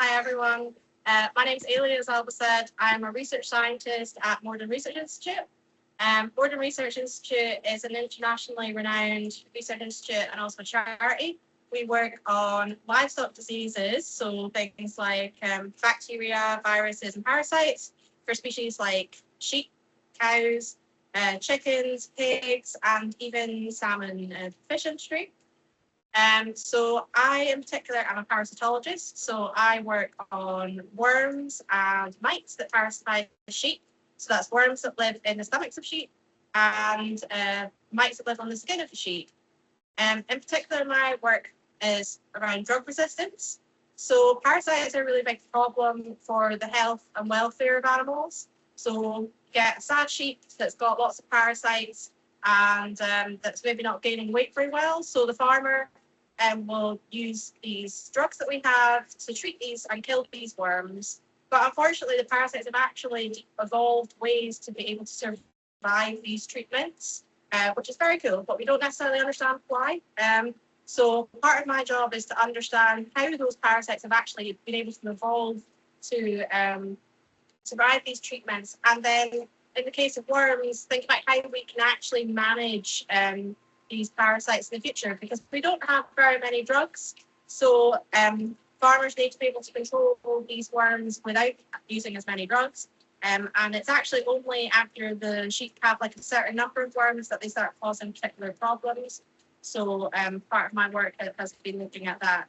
Hi, everyone. My name is Ailey, as Alba said. I'm a research scientist at Morden Research Institute. Morden Research Institute is an internationally renowned research institute and also a charity. We work on livestock diseases, so things like bacteria, viruses, and parasites for species like sheep, cows, chickens, pigs, and even salmon and fish industry. So I, in particular, am a parasitologist. So I work on worms and mites that parasitize sheep. So that's worms that live in the stomachs of sheep and mites that live on the skin of the sheep. In particular, my work is around drug resistance. So parasites are a really big problem for the health and welfare of animals. So you get a sad sheep that's got lots of parasites and that's maybe not gaining weight very well. So the farmer will use these drugs that we have to treat these and kill these worms. But unfortunately, the parasites have actually evolved ways to be able to survive these treatments, which is very cool, but we don't necessarily understand why. So part of my job is to understand how those parasites have actually been able to evolve to survive these treatments. And then in the case of worms, think about how we can actually manage these parasites in the future, because we don't have very many drugs. So farmers need to be able to control these worms without using as many drugs. And it's actually only after the sheep have like a certain number of worms that they start causing particular problems. So part of my work has been looking at that.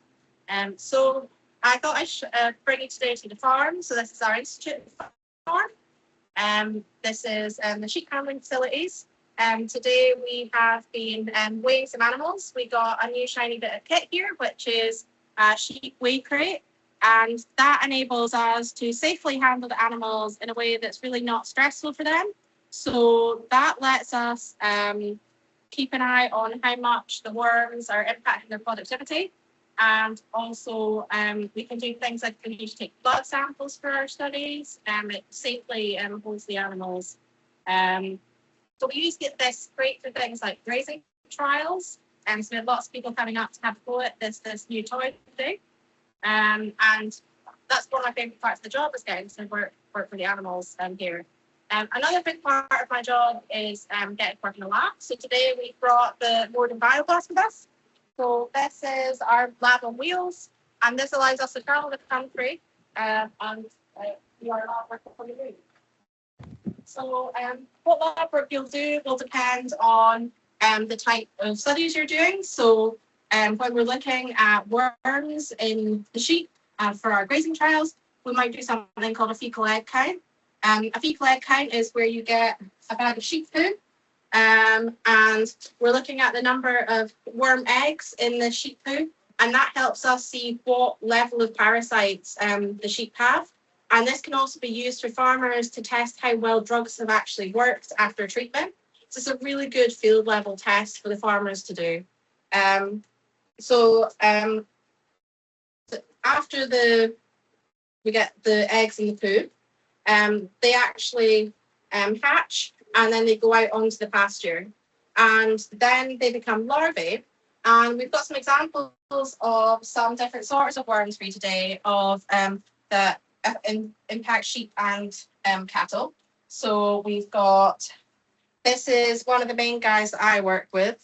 So I thought I should bring you today to the farm. So this is our institute farm. This is the sheep handling facilities. Today we have been weighing some animals. We got a new shiny bit of kit here, which is a sheep weigh crate. And that enables us to safely handle the animals in a way that's really not stressful for them. So that lets us keep an eye on how much the worms are impacting their productivity. And also we can do things like we need to take blood samples for our studies. It safely holds the animals. So we use this crate for things like grazing trials. So we have lots of people coming up to have a go at this new toy today. And that's one of my favourite parts of the job, is getting to work for the animals here. Another big part of my job is getting to work in a lab. So today we brought the Morden Biogas with us. So this is our lab on wheels, and this allows us to travel the country and we are not working from the moon. So what lab work you'll do will depend on the type of studies you're doing. So when we're looking at worms in the sheep for our grazing trials, we might do something called a fecal egg count. A fecal egg count is where you get a bag of sheep poo, and we're looking at the number of worm eggs in the sheep poo, and that helps us see what level of parasites the sheep have. And this can also be used for farmers to test how well drugs have actually worked after treatment. So it's a really good field level test for the farmers to do. So after we get the eggs in the poo, they actually hatch, and then they go out onto the pasture, and then they become larvae. And we've got some examples of some different sorts of worms for you today of that impact sheep and cattle. So we've got, this is one of the main guys that I work with,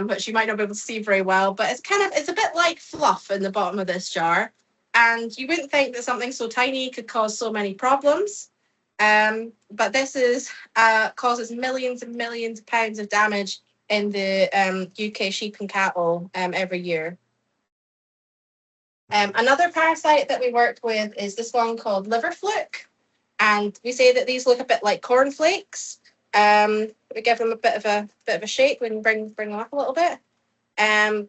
which you might not be able to see very well, but it's a bit like fluff in the bottom of this jar. And you wouldn't think that something so tiny could cause so many problems. But this causes millions and millions of pounds of damage in the UK sheep and cattle every year. Another parasite that we worked with is this one called liver fluke. And we say that these look a bit like cornflakes. We give them a bit of a shake. We can bring them up a little bit.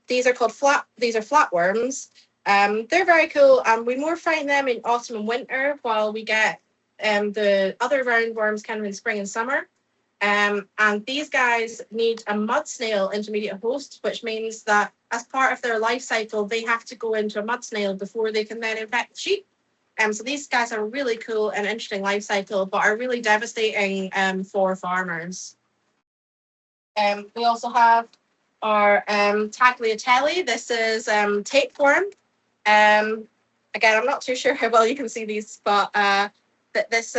These are called flatworms. They're very cool, and we more find them in autumn and winter, while we get the other roundworms kind of in spring and summer. And these guys need a mud snail intermediate host, which means that as part of their life cycle, they have to go into a mud snail before they can then infect the sheep. So these guys are really cool and interesting life cycle, but are really devastating for farmers. We also have our tagliatelle. This is tapeworm. again, I'm not too sure how well you can see these, but this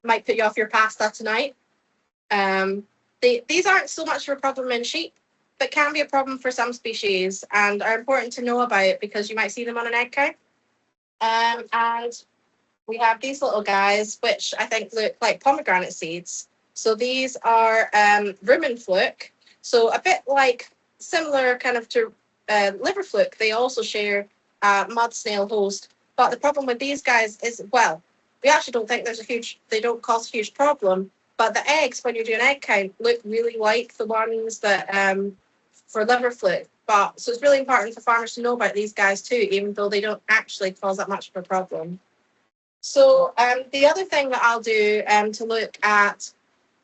might put you off your pasta tonight. These aren't so much of a problem in sheep, but can be a problem for some species and are important to know about because you might see them on an egg count. And we have these little guys, which I think look like pomegranate seeds. So these are rumen fluke. So a bit like similar kind of to liver fluke, they also share mud snail host. But the problem with these guys is, well, we actually don't think they don't cause a huge problem. But the eggs, when you do an egg count, look really like the ones that for liver fluke. But so it's really important for farmers to know about these guys too, even though they don't actually cause that much of a problem. So the other thing that I'll do to look at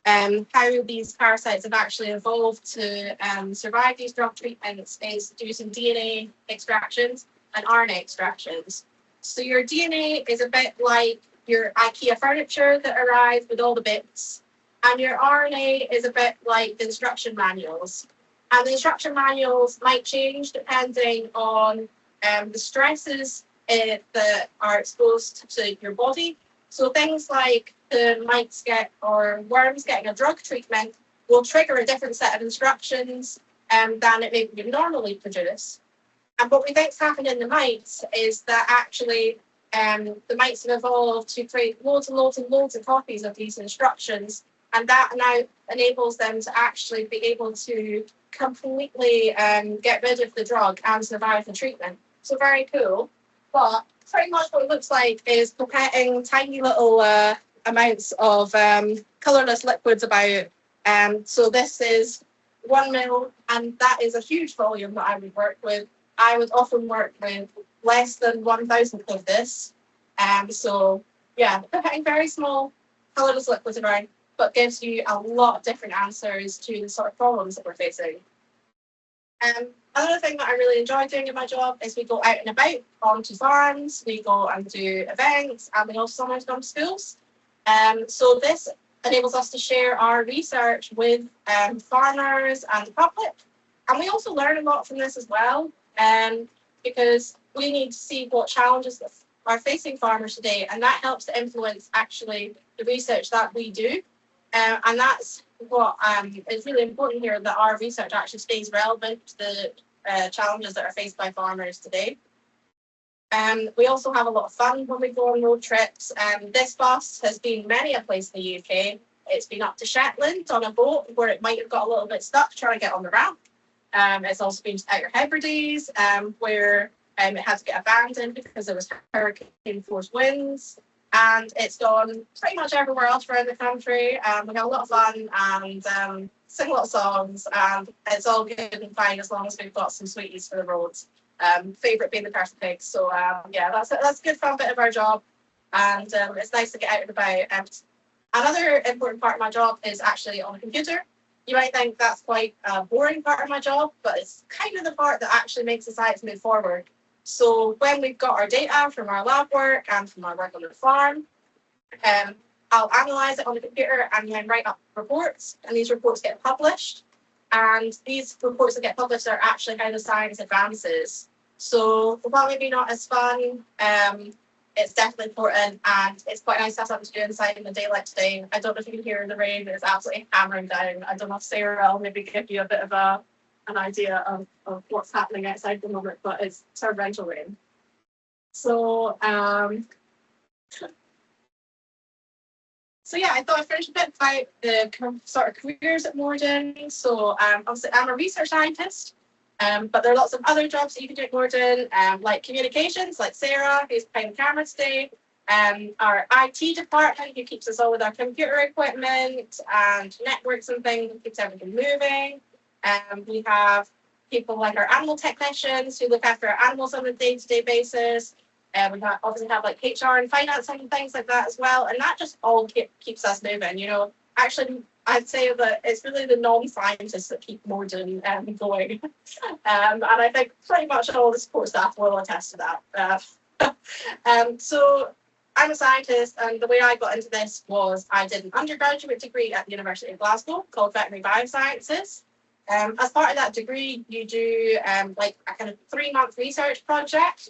how these parasites have actually evolved to survive these drug treatments is do some DNA extractions and RNA extractions. So your DNA is a bit like your IKEA furniture that arrived with all the bits, and your RNA is a bit like the instruction manuals. And the instruction manuals might change depending on the stresses that are exposed to your body. So things like the mites or worms getting a drug treatment will trigger a different set of instructions than it may normally produce. And what we think's happened in the mites is that actually the mites have evolved to create loads and loads and loads of copies of these instructions, and that now enables them to actually be able to completely get rid of the drug and survive the treatment. So very cool. But pretty much what it looks like is pipetting tiny little amounts of colourless liquids about. So this is 1 mil, and that is a huge volume that I would work with. I would often work with less than 1,000 of this. So yeah, pipetting very small colourless liquids around, but gives you a lot of different answers to the sort of problems that we're facing. Another thing that I really enjoy doing in my job is we go out and about onto farms, we go and do events, and we also sometimes go to schools. So this enables us to share our research with farmers and the public. And we also learn a lot from this as well, because we need to see what challenges are facing farmers today, and that helps to influence actually the research that we do. And that's what is really important here, that our research actually stays relevant to the challenges that are faced by farmers today. We also have a lot of fun when we go on road trips. This bus has been many a place in the UK. It's been up to Shetland on a boat where it might have got a little bit stuck trying to get on the ramp. It's also been to Outer Hebrides, where it had to get abandoned because there was hurricane force winds. And it's gone pretty much everywhere else around the country. We have a lot of fun and sing a lot of songs, and it's all good and fine as long as we've got some sweeties for the roads. Favourite being the person pigs. So yeah, that's a good fun bit of our job, and it's nice to get out and about. Another important part of my job is actually on the computer. You might think that's quite a boring part of my job, but it's kind of the part that actually makes the science move forward. So when we've got our data from our lab work and from our work on the farm, I'll analyse it on the computer and then write up reports, and these reports get published. And these reports that get published are actually how the science advances. So while maybe not as fun, it's definitely important, and it's quite nice to have something to do inside in the daylight today. I don't know if you can hear the rain, it's absolutely hammering down. I don't know if Sarah will maybe give you a bit of an idea of what's happening outside at the moment, but it's torrential rain. So yeah, I thought I'd finish a bit about the sort of careers at Morden. So obviously I'm a research scientist, but there are lots of other jobs that you can do at Morden, like communications, like Sarah, who's behind the camera today. Our IT department, who keeps us all with our computer equipment and networks and things, and keeps everything moving. We have people like our animal technicians who look after our animals on a day-to-day basis. We obviously have like HR and finance and things like that as well. And that just all keeps us moving. You know, actually, I'd say that it's really the non-scientists that keep Morden going. And I think pretty much all the support staff will attest to that. So I'm a scientist, and the way I got into this was I did an undergraduate degree at the University of Glasgow called Veterinary Biosciences. As part of that degree, you do like a kind of 3-month research project.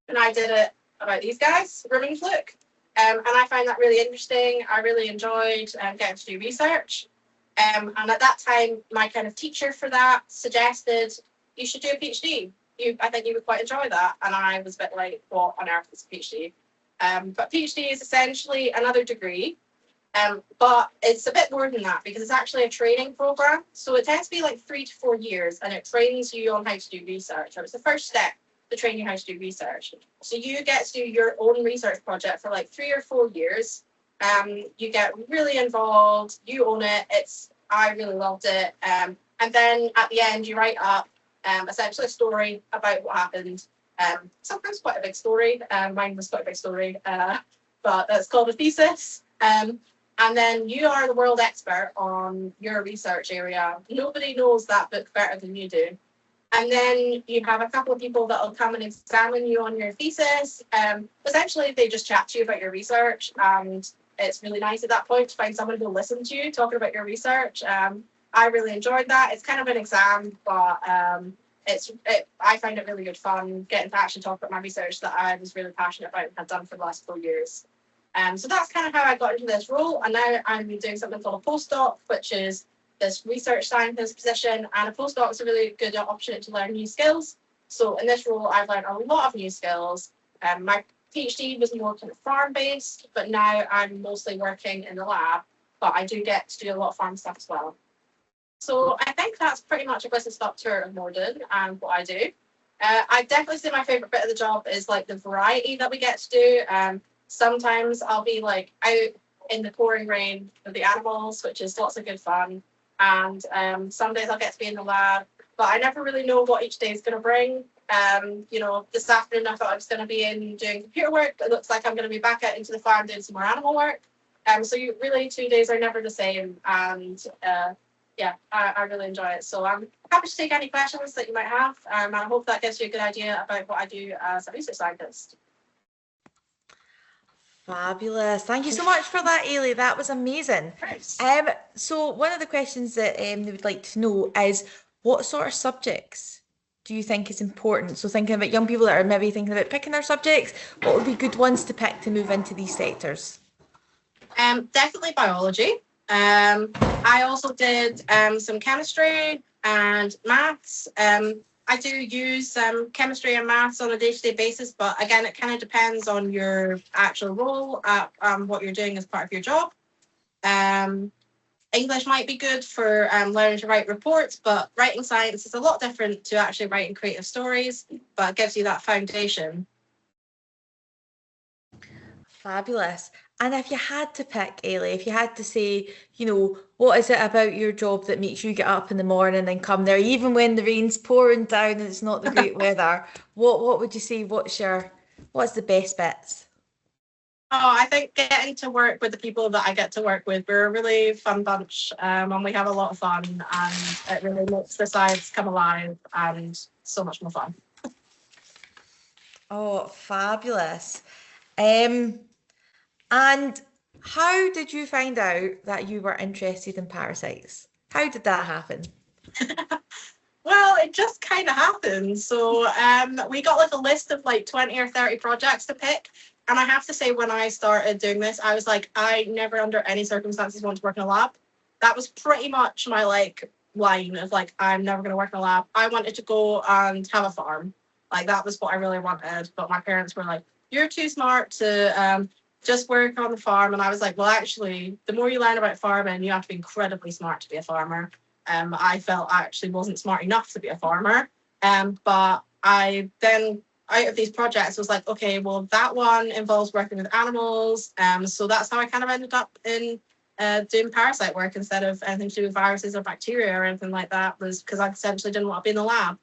and I did it about these guys, rooming fluke. And I find that really interesting. I really enjoyed getting to do research. And at that time, my kind of teacher for that suggested you should do a PhD. I think you would quite enjoy that. And I was a bit like, what on earth is a PhD? But PhD is essentially another degree. But it's a bit more than that because it's actually a training program. So it tends to be like 3 to 4 years, and it trains you on how to do research. So it's the first step to train you how to do research. So you get to do your own research project for like 3 or 4 years. You get really involved. You own it. I really loved it. And then at the end, you write up essentially a story about what happened. Sometimes quite a big story. Mine was quite a big story, but it's called a thesis. And then you are the world expert on your research area. Nobody knows that book better than you do. And then you have a couple of people that will come and examine you on your thesis. Essentially, they just chat to you about your research. And it's really nice at that point to find someone who will listen to you talking about your research. I really enjoyed that. It's kind of an exam, but I find it really good fun getting to actually talk about my research that I was really passionate about and had done for the last 4 years. So that's kind of how I got into this role. And now I'm doing something called a postdoc, which is this research scientist position. And a postdoc is a really good opportunity to learn new skills. So in this role, I've learned a lot of new skills. My PhD was more kind of farm-based, but now I'm mostly working in the lab. But I do get to do a lot of farm stuff as well. So I think that's pretty much a whistle-stop tour of Morden and what I do. I definitely say my favourite bit of the job is like the variety that we get to do. Sometimes I'll be like out in the pouring rain with the animals, which is lots of good fun. And some days I'll get to be in the lab, but I never really know what each day is going to bring. This afternoon I thought I was going to be in doing computer work. It looks like I'm going to be back out into the farm doing some more animal work. So really 2 days are never the same. And I really enjoy it. So I'm happy to take any questions that you might have. And I hope that gives you a good idea about what I do as a research scientist. Fabulous. Thank you so much for that, Ailey. That was amazing. Thanks. So one of the questions that they would like to know is what sort of subjects do you think is important? So thinking about young people that are maybe thinking about picking their subjects, what would be good ones to pick to move into these sectors? Definitely biology. I also did some chemistry and maths. I do use chemistry and maths on a day-to-day basis, but again, it kind of depends on your actual role, what you're doing as part of your job. English might be good for learning to write reports, but writing science is a lot different to actually writing creative stories, but it gives you that foundation. Fabulous. And if you had to pick, Ailey, if you had to say, what is it about your job that makes you get up in the morning and come there, even when the rain's pouring down and it's not the great weather, what would you say, what's the best bits? Oh, I think getting to work with the people that I get to work with, we're a really fun bunch, and we have a lot of fun, and it really makes the science come alive and so much more fun. Oh, fabulous. And how did you find out that you were interested in parasites? How did that happen? Well, it just kind of happened. So we got like a list of like 20 or 30 projects to pick. And I have to say, when I started doing this, I was like, I never under any circumstances want to work in a lab. That was pretty much my line of I'm never going to work in a lab. I wanted to go and have a farm. That was what I really wanted. But my parents were like, you're too smart to just work on the farm. And I was like, well, actually, the more you learn about farming, you have to be incredibly smart to be a farmer. I felt I actually wasn't smart enough to be a farmer. But I then, out of these projects, was like, okay, well, that one involves working with animals. So that's how I kind of ended up in doing parasite work instead of anything to do with viruses or bacteria or anything like that, was because I essentially didn't want to be in the lab.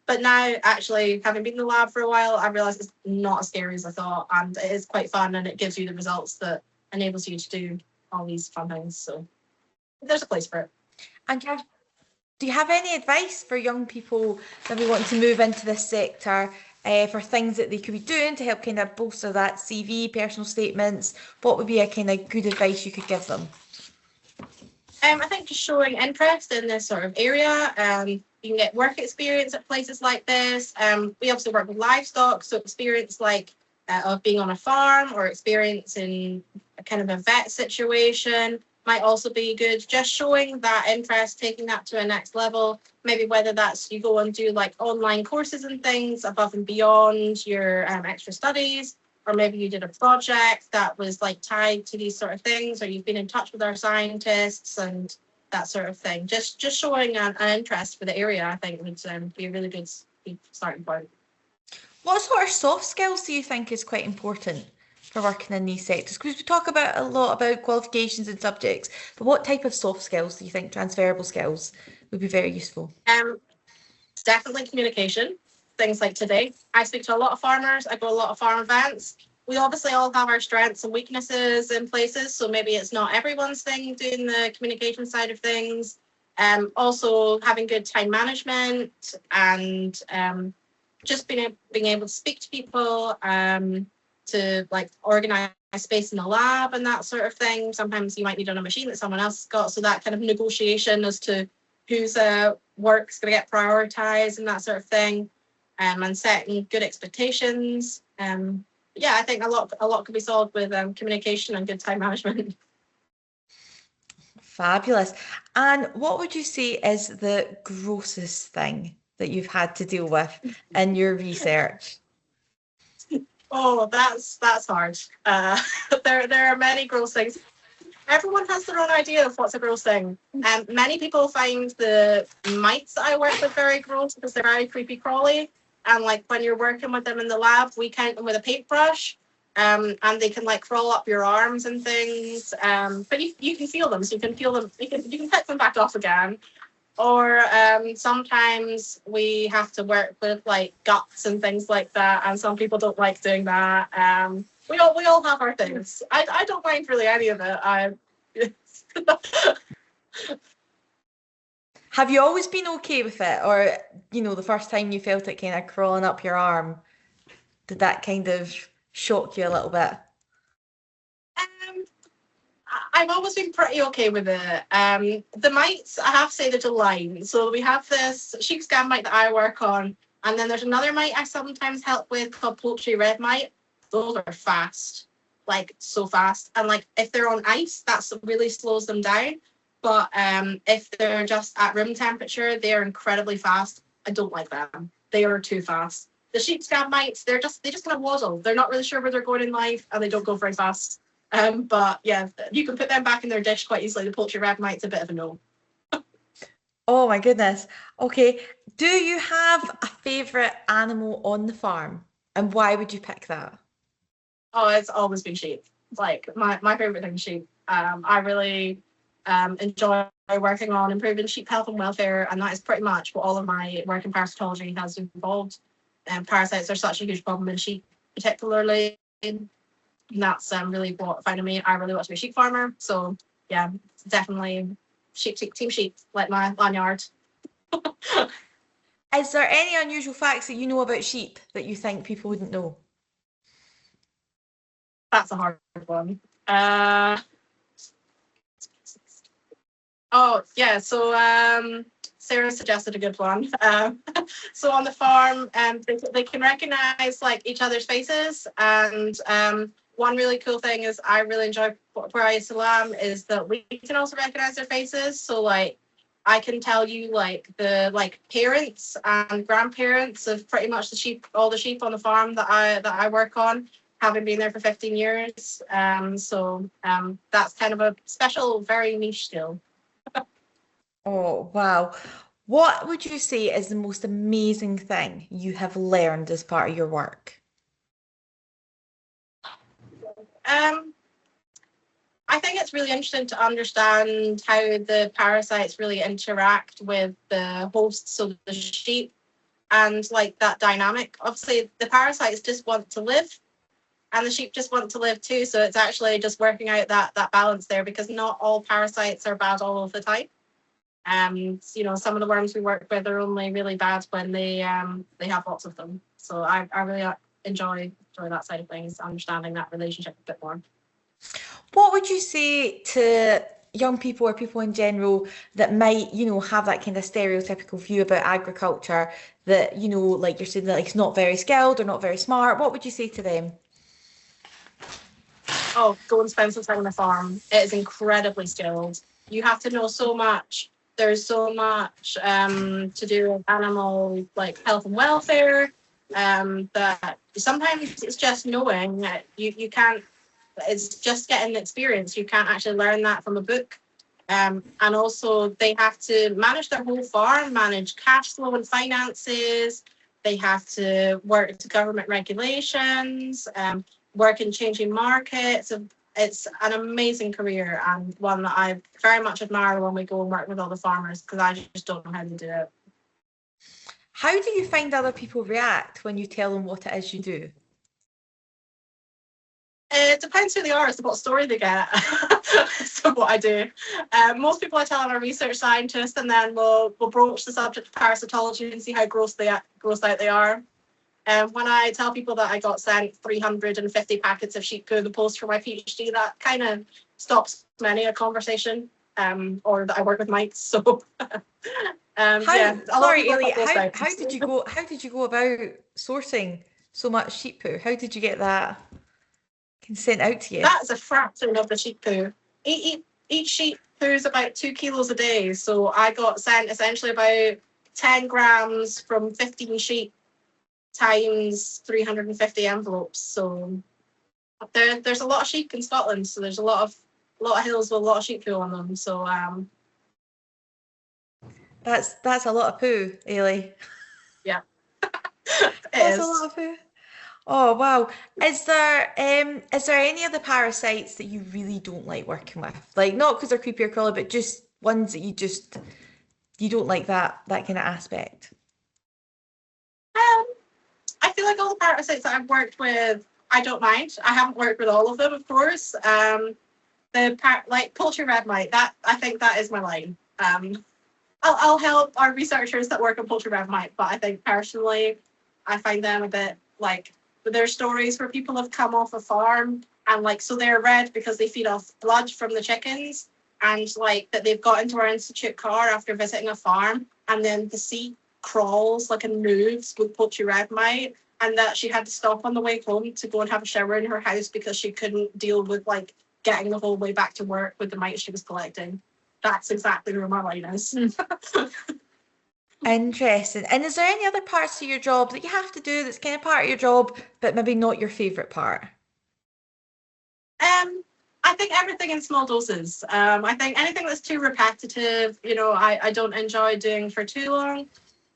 But now, actually, having been in the lab for a while, I realised it's not as scary as I thought, and it is quite fun, and it gives you the results that enables you to do all these fun things. So there's a place for it. And do you have any advice for young people maybe wanting to move into this sector, for things that they could be doing to help kind of bolster that CV, personal statements? What would be a kind of good advice you could give them? I think just showing interest in this sort of area. You can get work experience at places like this. We obviously work with livestock, so experience like of being on a farm or experience in a kind of a vet situation might also be good. Just showing that interest, taking that to a next level. Maybe whether that's you go and do like online courses and things above and beyond your extra studies, or maybe you did a project that was like tied to these sort of things, or you've been in touch with our scientists and that sort of thing. Just showing an interest for the area, I think, would be a really good starting point. What sort of soft skills do you think is quite important for working in these sectors? Because we talk about a lot about qualifications and subjects, but what type of soft skills do you think, transferable skills, would be very useful? Definitely communication. Things like today, I speak to a lot of farmers. I go to a lot of farm events. We obviously all have our strengths and weaknesses in places, so maybe it's not everyone's thing doing the communication side of things. Also having good time management and just being able to speak to people, to like organize space in the lab and that sort of thing. Sometimes you might need on a machine that someone else has got, so that kind of negotiation as to whose work's going to get prioritized and that sort of thing, and setting good expectations. Yeah, I think a lot can be solved with communication and good time management. Fabulous. And what would you say is the grossest thing that you've had to deal with in your research? Oh, that's hard. There are many gross things. Everyone has their own idea of what's a gross thing. Many people find the mites that I work with very gross because they're very creepy crawly. And like when you're working with them in the lab, we count them with a paintbrush. And they can like crawl up your arms and things. But you can feel them, so you can feel them. You can pick them back off again. Or sometimes we have to work with like guts and things like that, and some people don't like doing that. We all have our things. I don't mind really any of it. Have you always been okay with it, or the first time you felt it kind of crawling up your arm, did that kind of shock you a little bit? I've always been pretty okay with it. The mites, I have to say, there's a line. So we have this sheepscab mite that I work on, and then there's another mite I sometimes help with called poultry red mite. Those are fast, like so fast. And like if they're on ice, that really slows them down. But if they're just at room temperature, they're incredibly fast. I don't like them. They are too fast. The sheepscab mites, they just kind of waddle. They're not really sure where they're going in life, and they don't go very fast. But yeah, you can put them back in their dish quite easily. The poultry red mite's a bit of a no. Oh my goodness. Okay. Do you have a favourite animal on the farm? And why would you pick that? Oh, it's always been sheep. Like my favourite thing is sheep. I really enjoy working on improving sheep health and welfare, and that is pretty much what all of my work in parasitology has involved. Parasites are such a huge problem in sheep, particularly. And that's really what founded me. I really want to be a sheep farmer. So yeah, definitely team sheep, like my lanyard. Is there any unusual facts that you know about sheep that you think people wouldn't know? That's a hard one. Oh yeah, so Sarah suggested a good one. So on the farm, they can recognize like each other's faces, and one really cool thing is I really enjoy where I used to lamb is that we can also recognize their faces. So like I can tell you like the parents and grandparents of pretty much all the sheep on the farm that I work on, having been there for 15 years. So that's kind of a special, very niche skill. Oh, wow. What would you say is the most amazing thing you have learned as part of your work? I think it's really interesting to understand how the parasites really interact with the hosts, so the sheep, and like that dynamic. Obviously, the parasites just want to live, and the sheep just want to live too. So it's actually just working out that balance there, because not all parasites are bad all of the time. Some of the worms we work with are only really bad when they have lots of them. So I really enjoy that side of things, understanding that relationship a bit more. What would you say to young people or people in general that might, you know, have that kind of stereotypical view about agriculture that, you know, like you're saying that like it's not very skilled or not very smart, what would you say to them? Oh, go and spend some time on the farm. It is incredibly skilled. You have to know so much. There's so much to do with animal like health and welfare. That sometimes it's just knowing that you can't. It's just getting the experience. You can't actually learn that from a book. And also they have to manage their whole farm, manage cash flow and finances. They have to work to government regulations. Work in changing markets. It's an amazing career and one that I very much admire when we go and work with all the farmers because I just don't know how to do it. How do you find other people react when you tell them what it is you do? It depends who they are as to what story they get. So what I do. Most people I tell I'm a research scientist and then we'll broach the subject of parasitology and see how grossed out they are. When I tell people that I got sent 350 packets of sheep poo in the post for my PhD, that kind of stops many a conversation, or that I work with mites. So, sorry, Ellie, how did you go? How did you go about sourcing so much sheep poo? How did you get that sent out to you? That's a fraction of the sheep poo. Each sheep poo is about 2 kilos a day, so I got sent essentially about 10 grams from 15 sheep times 350 envelopes. So there's a lot of sheep in Scotland. So there's a lot of hills with a lot of sheep poo on them. So that's a lot of poo, Ailey. Yeah, that's a lot of poo. Oh wow! Is there any of the parasites that you really don't like working with? Like not because they're creepy or crawly, but just ones that you don't like that kind of aspect. I feel like all the parasites that I've worked with, I don't mind. I haven't worked with all of them, of course. Like poultry red mite, that I think that is my line. I'll help our researchers that work on poultry red mite, but I think personally, I find them a bit like there's stories where people have come off a farm and like so they're red because they feed off blood from the chickens, and like that they've got into our institute car after visiting a farm, and then the seat crawls like and moves with poultry red mite, and that she had to stop on the way home to go and have a shower in her house because she couldn't deal with like getting the whole way back to work with the mites she was collecting. That's exactly where my line is. Interesting. And is there any other parts of your job that you have to do that's kind of part of your job, but maybe not your favourite part? I think everything in small doses. I think anything that's too repetitive, I don't enjoy doing for too long.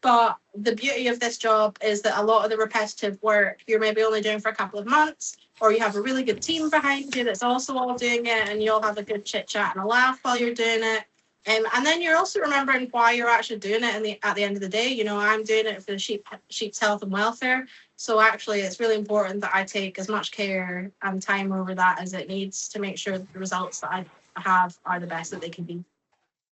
But the beauty of this job is that a lot of the repetitive work you're maybe only doing for a couple of months, or you have a really good team behind you that's also all doing it, and you'll have a good chit chat and a laugh while you're doing it. And then you're also remembering why you're actually doing it at the end of the day. I'm doing it for the sheep's health and welfare. So actually, it's really important that I take as much care and time over that as it needs to make sure that the results that I have are the best that they can be.